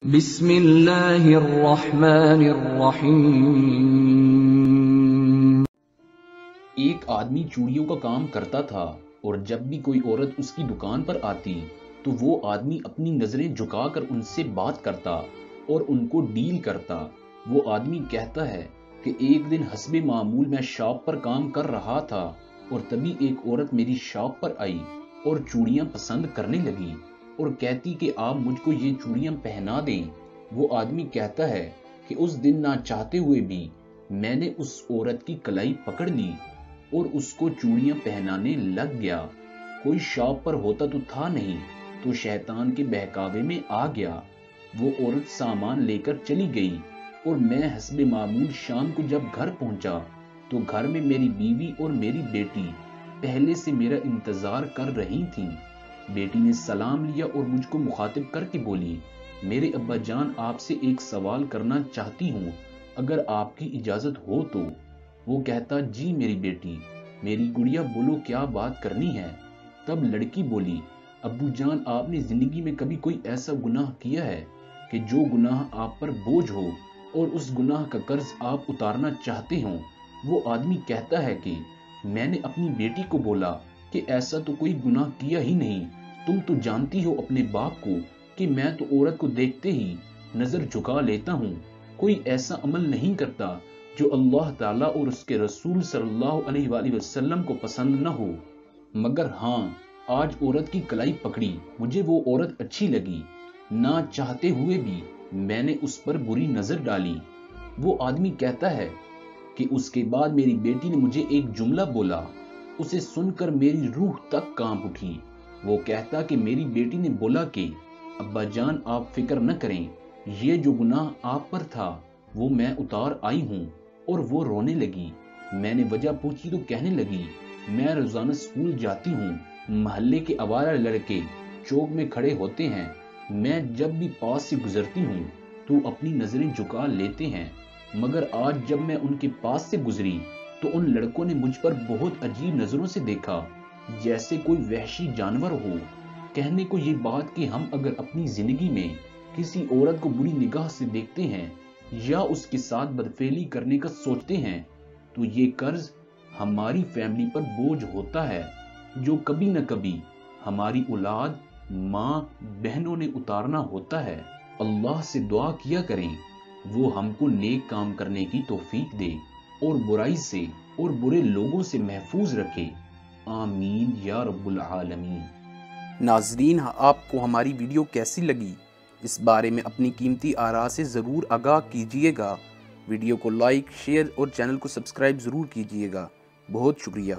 بسم اللہ الرحمن الرحیم۔ ایک آدمی چوڑیوں کا کام کرتا تھا اور جب بھی کوئی عورت اس کی دکان پر آتی تو وہ آدمی اپنی نظریں جھکا کر ان سے بات کرتا اور ان کو ڈیل کرتا۔ وہ آدمی کہتا ہے کہ ایک دن حسب معمول میں شاپ پر کام کر رہا تھا اور تبھی ایک عورت میری شاپ پر آئی اور چوڑیاں پسند کرنے لگی اور کہتی کہ آپ مجھ کو یہ چوڑیاں پہنا دیں۔ وہ آدمی کہتا ہے کہ اس دن نہ چاہتے ہوئے بھی میں نے اس عورت کی کلائی پکڑ لی اور اس کو چوڑیاں پہنانے لگ گیا۔ کوئی شاپ پر ہوتا تو تھا نہیں تو شیطان کے بہکاوے میں آ گیا۔ وہ عورت سامان لے کر چلی گئی اور میں حسب معمول شام کو جب گھر پہنچا تو گھر میں میری بیوی اور میری بیٹی پہلے سے میرا انتظار کر رہی تھیں۔ بیٹی نے سلام لیا اور مجھ کو مخاطب کر کے بولی، میرے ابا جان آپ سے ایک سوال کرنا چاہتی ہوں، اگر آپ کی اجازت ہو تو۔ وہ کہتا، جی میری بیٹی، میری گڑیا بولو کیا بات کرنی ہے۔ تب لڑکی بولی، ابو جان آپ نے زندگی میں کبھی کوئی ایسا گناہ کیا ہے کہ جو گناہ آپ پر بوجھ ہو اور اس گناہ کا قرض آپ اتارنا چاہتے ہوں؟ وہ آدمی کہتا ہے کہ میں نے اپنی بیٹی کو بولا کہ ایسا تو کوئی گناہ کیا ہی نہیں، تم تو جانتی ہو اپنے باپ کو کہ میں تو عورت کو دیکھتے ہی نظر جھکا لیتا ہوں، کوئی ایسا عمل نہیں کرتا جو اللہ تعالیٰ اور اس کے رسول صلی اللہ علیہ وآلہ وسلم کو پسند نہ ہو، مگر ہاں آج عورت کی کلائی پکڑی، مجھے وہ عورت اچھی لگی، نہ چاہتے ہوئے بھی میں نے اس پر بری نظر ڈالی۔ وہ آدمی کہتا ہے کہ اس کے بعد میری بیٹی نے مجھے ایک جملہ بولا، اسے سن کر میری روح تک کانپ اٹھی۔ وہ کہتا کہ میری بیٹی نے بولا کہ ابا جان آپ فکر نہ کریں، یہ جو گناہ آپ پر تھا وہ میں اتار آئی ہوں۔ اور وہ رونے لگی۔ میں نے وجہ پوچھی تو کہنے لگی، میں روزانہ اسکول جاتی ہوں، محلے کے آوارہ لڑکے چوک میں کھڑے ہوتے ہیں، میں جب بھی پاس سے گزرتی ہوں تو اپنی نظریں جھکا لیتے ہیں، مگر آج جب میں ان کے پاس سے گزری تو ان لڑکوں نے مجھ پر بہت عجیب نظروں سے دیکھا، جیسے کوئی وحشی جانور ہو۔ کہنے کو یہ بات کہ ہم اگر اپنی زندگی میں کسی عورت کو بری نگاہ سے دیکھتے ہیں یا اس کے ساتھ بدفعلی کرنے کا سوچتے ہیں تو یہ قرض ہماری فیملی پر بوجھ ہوتا ہے جو کبھی نہ کبھی ہماری اولاد، ماں، بہنوں نے اتارنا ہوتا ہے۔ اللہ سے دعا کیا کریں وہ ہم کو نیک کام کرنے کی توفیق دے اور برائی سے اور برے لوگوں سے محفوظ رکھے، آمین یا رب العالمین۔ ناظرین، آپ کو ہماری ویڈیو کیسی لگی اس بارے میں اپنی قیمتی آراء سے ضرور آگاہ کیجیے گا۔ ویڈیو کو لائک، شیئر اور چینل کو سبسکرائب ضرور کیجیے گا۔ بہت شکریہ۔